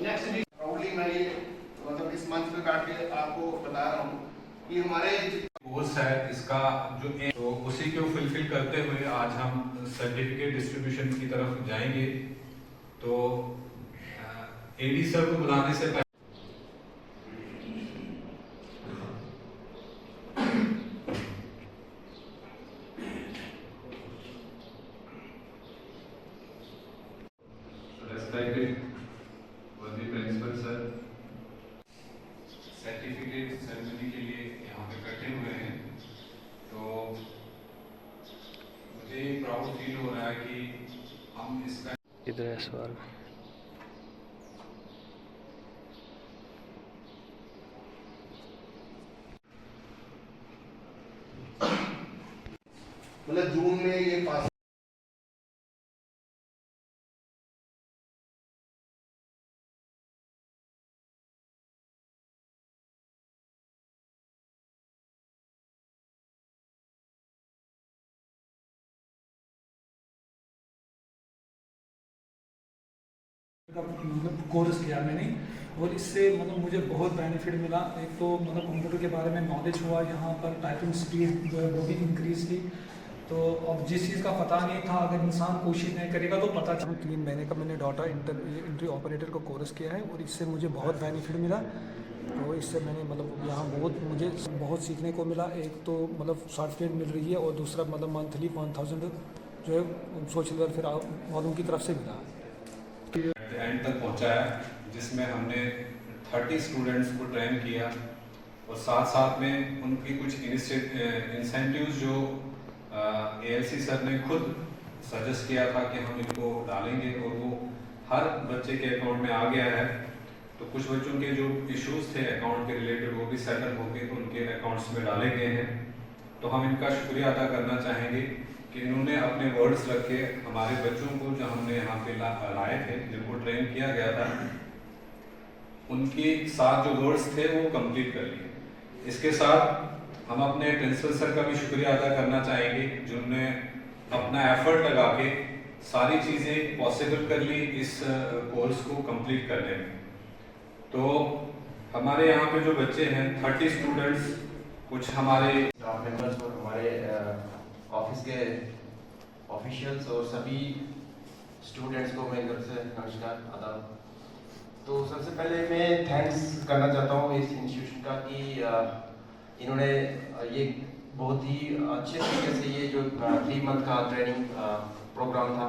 Next week proudly मैं ये मतलब इस मंच पे बैठ के आपको बता रहा हूँ कि हमारे कोर्स है इसका जो तो उसी को फुलफिल करते हुए आज हम सर्टिफिकेट डिस्ट्रीब्यूशन की तरफ जाएंगे। तो एडी सर को बुलाने से पहले प्रिंसिपल सर सर्टिफिकेट सेरेमनी के लिए यहाँ पे इकट्ठे हुए हैं। तो मुझे प्राउड फील हो रहा है कि हम इसका इधर है सवाल। मतलब जून में ये पास मतलब कोर्स किया मैंने और इससे मतलब मुझे बहुत बेनिफिट मिला। एक तो मतलब कंप्यूटर के बारे में नॉलेज हुआ, यहाँ पर टाइपिंग स्पीड जो है वो भी इंक्रीज की। तो अब जिस चीज़ का पता नहीं था अगर इंसान कोशिश नहीं करेगा तो पता चल। 3 महीने का मैंने डाटा एंट्री ऑपरेटर का कोर्स किया है और इससे मुझे बहुत बेनिफिट मिला। तो इससे मैंने मतलब यहाँ मुझे बहुत सीखने को मिला। एक तो मतलब सर्टिफिकेट मिल रही है और दूसरा मतलब मंथली 1000 जो है सोशल वेलफेयर वालों की तरफ से मिला। एंड तक पहुंचाया जिसमें हमने 30 स्टूडेंट्स को ट्रेन किया और साथ साथ में उनकी कुछ इंसेंटिव्स जो एएलसी सर ने खुद सजेस्ट किया था कि हम इनको डालेंगे और वो हर बच्चे के अकाउंट में आ गया है। तो कुछ बच्चों के जो इश्यूज थे अकाउंट के रिलेटेड वो भी सेटल होकर उनके अकाउंट्स में डाले गए हैं। तो हम इनका शुक्रिया अदा करना चाहेंगे कि इन्होंने अपने वर्ड्स रख के हमारे बच्चों को जो हमने यहाँ पे लाए थे जिनको ट्रेन किया गया था उनके साथ जो वर्ड्स थे वो कंप्लीट कर लिए। इसके साथ हम अपने प्रिंसिपल सर का भी शुक्रिया अदा करना चाहेंगे जिन्होंने अपना एफर्ट लगा के सारी चीज़ें पॉसिबल कर ली इस कोर्स को कंप्लीट करने में। तो हमारे यहाँ पे जो बच्चे हैं 30 स्टूडेंट्स, कुछ हमारे स्टाफ मेंबर्स और हमारे ऑफिस के ऑफिशियल्स और सभी स्टूडेंट्स को मेरी तरफ से नमस्कार आदाब। तो सबसे पहले मैं थैंक्स करना चाहता हूँ इस इंस्टीट्यूशन का कि इन्होंने ये बहुत ही अच्छे तरीके से ये जो 3 मंथ का ट्रेनिंग प्रोग्राम था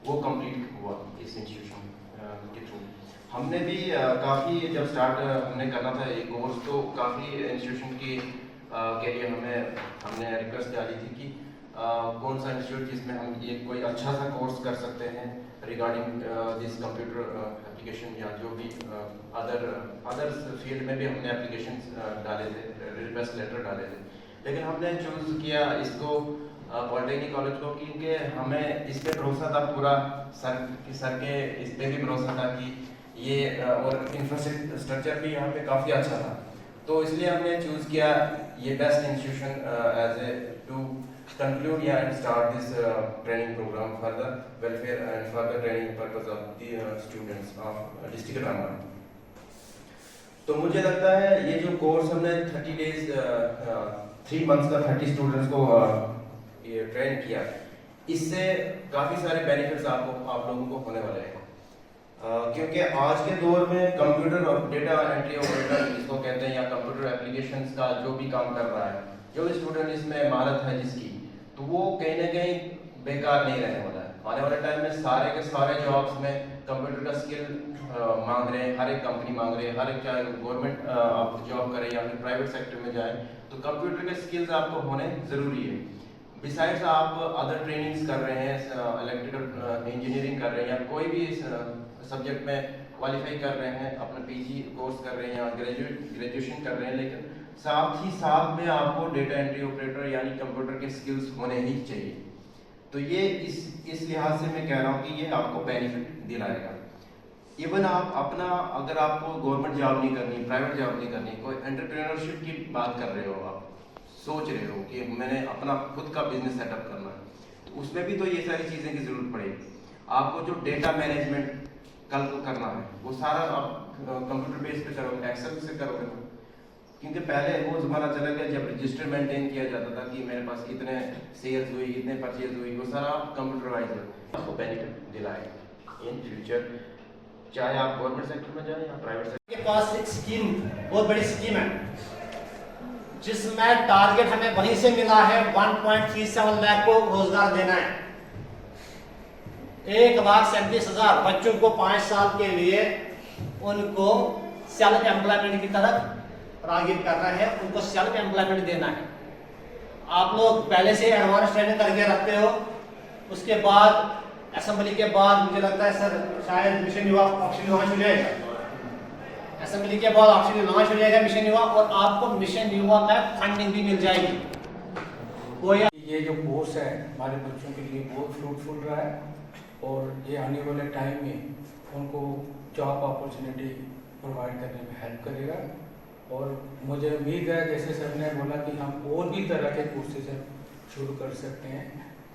वो कंप्लीट हुआ इस इंस्टीट्यूशन के थ्रू। हमने भी काफ़ी जब स्टार्ट हमने करना था ये कोर्स तो काफ़ी इंस्टीट्यूशन की के लिए हमने रिक्वेस्ट डाली थी कि कौन सा इंस्टीट्यूट जिसमें हम ये कोई अच्छा सा कोर्स कर सकते हैं रिगार्डिंग दिस कंप्यूटर एप्लीकेशन या जो भी अदर फील्ड में भी हमने एप्लीकेशन डाले थे, रिक्वेस्ट लेटर डाले थे। लेकिन हमने चूज़ किया इसको पॉलिटेक्निक कॉलेज को क्योंकि हमें इस पर भरोसा था पूरा सर के इस पर भी भरोसा था कि ये और इंफ्रास्ट्रक्चर भी यहाँ पे काफ़ी अच्छा था। तो इसलिए हमने चूज़ किया ये best institution as a to conclude and start this training program for the welfare and for the training purpose of the students of district Ramgarh। तो मुझे लगता है ये जो कोर्स हमने 30 डेज 3 मंथ्स का 30 स्टूडेंट्स को ये ट्रेन किया, इससे काफ़ी सारे बेनिफिट्स आप लोगों को होने वाले हैं। क्योंकि आज के दौर में कंप्यूटर और डेटा एंट्री ऑपरेटर जिसको कहते हैं या कंप्यूटर एप्लीकेशंस का जो भी काम कर रहा है, जो भी स्टूडेंट इसमें महारत है जिसकी, तो वो कहीं ना कहीं बेकार नहीं रहने वाला है। आने वाले टाइम में सारे के सारे जॉब्स में कंप्यूटर का स्किल मांग रहे हैं, हर एक कंपनी मांग रही है, हर एक चाहे गवर्नमेंट आप जॉब करें या फिर प्राइवेट सेक्टर में जाए तो कंप्यूटर के स्किल्स आपको होने ज़रूरी है। बिसाइड्स आप अदर ट्रेनिंग्स कर रहे हैं, इलेक्ट्रिकल इंजीनियरिंग कर रहे हैं या कोई भी सब्जेक्ट में क्वालिफाई कर रहे हैं, अपना पीजी कोर्स कर रहे हैं या ग्रेजुएशन कर रहे हैं, लेकिन साथ ही साथ में आपको डेटा एंट्री ऑपरेटर यानी कंप्यूटर के स्किल्स होने ही चाहिए। तो ये इस लिहाज से मैं कह रहा हूँ कि ये आपको बेनिफिट दिलाएगा। इवन आप अपना अगर आपको गवर्नमेंट जॉब नहीं करनी, प्राइवेट जॉब नहीं करनी, कोई एंटरप्रेन्योरशिप की बात कर रहे हो, आप सोच रहे हो कि मैंने अपना खुद का बिजनेस सेटअप करना है, तो उसमें भी तो ये सारी चीज़ें की ज़रूरत पड़ेगी। आपको जो डेटा मैनेजमेंट कल को करना है, वो सारा आप कंप्यूटर बेस पे करोगे, एक्सेल से करोगे ना। क्योंकि पहले वो ज़माना चला गया जब रजिस्टर मेंटेन किया जाता था कि मेरे पास इतने सेल्स हुई, इतने परचेज हुई, वो सारा कंप्यूटराइज है। आपको बेनिफिट दिलाएगा इन फ्यूचर, चाहे आप गवर्नमेंट सेक्टर में जाए या प्राइवेट सेक्टर। के पास एक स्कीम, बहुत बड़ी स्कीम है, जिसमें टारगेट हमें वहीं से मिला है 1.37 लाख को रोजगार देना है। 1,37,000 बच्चों को 5 साल के लिए उनको सेल्फ एम्प्लॉयमेंट की तरफ रागिब करना है, उनको सेल्फ एम्प्लॉयमेंट देना है। आप लोग पहले से एडवांस ट्रेनिंग करके रखते हो, उसके बाद असेंबली के बाद मुझे लगता है सर शायद मिशन युवा ऑप्शन लॉन्च हो जाएगा। असेंबली के बाद ऑप्शन लॉन्च हो जाएगा मिशन युवा, और आपको मिशन युवा में फंडिंग भी मिल जाएगी। कोई ये जो कोर्स है हमारे बच्चों के लिए बहुत फ्रूटफुल रहा है, और ये आने वाले टाइम में उनको जॉब अपॉर्चुनिटी प्रोवाइड करने में हेल्प करेगा। और मुझे उम्मीद है जैसे सर ने बोला कि हम और भी तरह के कोर्सेज शुरू कर सकते हैं।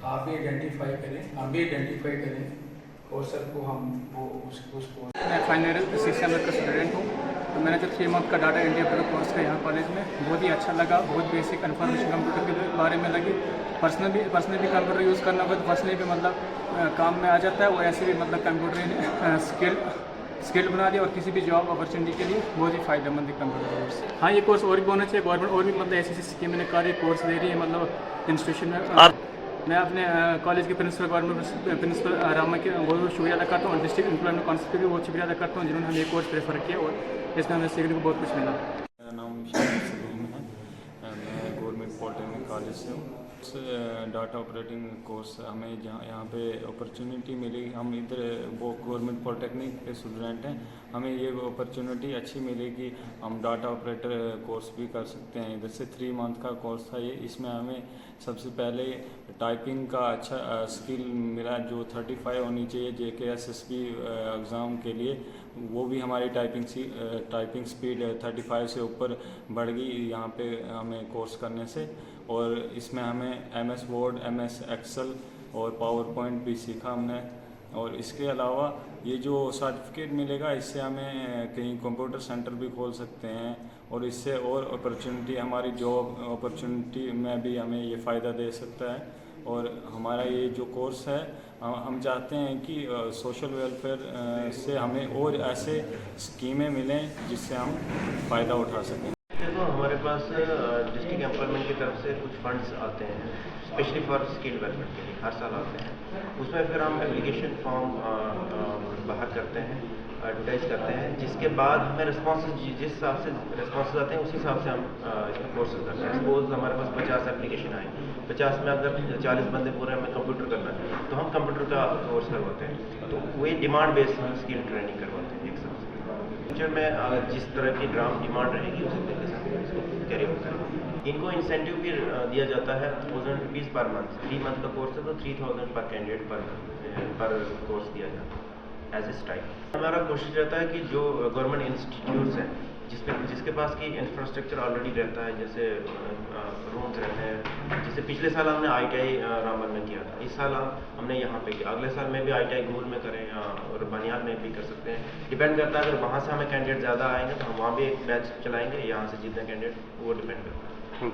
आप भी आइडेंटिफाई करें, हम भी आइडेंटिफाई करें और सर को हम वो उसको मैं फाइनल 6 सेमेस्टर का स्टूडेंट हूँ। तो मैंने जो 3 मंथ का डाटा एंट्री ऑपरेटर कोर्स किया यहाँ कॉलेज में, बहुत ही अच्छा लगा। बहुत बेसिक इन्फॉर्मेशन कंप्यूटर के बारे में लगी। पर्सनली कंप्यूटर यूज़ करना होगा तो पर्सनली भी मतलब काम में आ जाता है। वो ऐसे भी मतलब कंप्यूटर ने स्किल बना दिया, और किसी भी जॉब अपॉर्चुनिटी के लिए बहुत ही फायदेमंद है कंप्यूटर कोर्स। हाँ, ये कोर्स और भी होना चाहिए। गवर्नमेंट और भी मतलब ऐसी स्कीम में कार्य कोर्स दे रही है मतलब इंस्टीट्यूशन में। मैं अपने कॉलेज के प्रिंसिपल गवर्नमेंट प्रिंसिपल रामा के बहुत शुक्रिया अदा करता हूँ, और डिस्ट्रिक्ट एम्प्लॉयमेंट काउंसिल के भी बहुत शुक्रिया अदा करता हूँ जिन्होंने हमें ये कोर्स प्रेफर किया, और इसमें हमें सीखने को बहुत कुछ मिला। मेरा नाम शाहिद सलीम है, मैं गवर्नमेंट पॉलिटेक्निक कॉलेज से हूँ। डाटा ऑपरेटिंग कोर्स हमें यहाँ पे अपॉर्चुनिटी मिली। हम इधर वो गवर्नमेंट पॉलिटेक्निक के स्टूडेंट हैं, हमें ये अपॉर्चुनिटी अच्छी मिली कि हम डाटा ऑपरेटर कोर्स भी कर सकते हैं। इधर से 3 मंथ का कोर्स था ये। इसमें हमें सबसे पहले टाइपिंग का अच्छा स्किल मिला, जो 35 होनी चाहिए JKSSB एग्ज़ाम के लिए। वो भी हमारी टाइपिंग स्पीड 35 से ऊपर बढ़ गई यहाँ पे हमें कोर्स करने से। और इसमें हमें MS Word, MS Excel और PowerPoint भी सीखा हमने। और इसके अलावा ये जो सर्टिफिकेट मिलेगा, इससे हमें कहीं कंप्यूटर सेंटर भी खोल सकते हैं, और इससे और अपॉर्चुनिटी हमारी जॉब अपॉर्चुनिटी में भी हमें ये फ़ायदा दे सकता है। और हमारा ये जो कोर्स है, हम चाहते हैं कि सोशल वेलफेयर से हमें और ऐसे स्कीमें मिलें जिससे हम फ़ायदा उठा सकें। देखो, हमारे पास डिस्ट्रिक्ट एम्प्लॉयमेंट की तरफ से कुछ फंड्स आते हैं स्पेशली फॉर स्किल डेवलपमेंट के लिए, हर साल आते हैं। उसमें फिर हम एप्लीकेशन फॉर्म बाहर करते हैं, एडवर्टाइज करते हैं, जिसके बाद हमें रिस्पॉन्स जिस हिसाब से रिस्पॉन्स आते हैं उसी हिसाब से हम इसमें कोर्सेज करते हैं। सपोज हमारे पास 50 एप्लीकेशन आए, 50 में अगर 40 बंदे पूरे हमें कंप्यूटर करना है तो हम कंप्यूटर का कोर्स करवाते हैं। तो वही डिमांड बेस्ड स्किल ट्रेनिंग करवाते हैं एक हिसाब से। फ्यूचर में जिस तरह की डिमांड रहेगी उसी तरीके से हम इसको कैरी आउट करेंगे। इनको इंसेंटिव भी दिया जाता है 1000 रुपीज़ पर मंथ। 3 मंथ का कोर्स है तो 3000 पर कैंडिडेट पर कोर्स दिया जाता है एज ए स्टाइपेंड। हमारा कोशिश रहता है कि जो गवर्नमेंट इंस्टीट्यूट्स हैं जिसके पास की इंफ्रास्ट्रक्चर ऑलरेडी रहता है, जैसे रूम्स रहते हैं, जैसे पिछले साल हमने ITI रामबन में किया था, इस साल हमने यहाँ पे किया, अगले साल में भी ITI घूर में करें और बनियाल में भी कर सकते हैं। डिपेंड करता है, अगर वहाँ से हमें कैंडिडेट ज़्यादा आएंगे तो हम वहाँ भी एक बैच चलाएंगे, यहाँ से जितने कैंडिडेट वो डिपेंड करता है।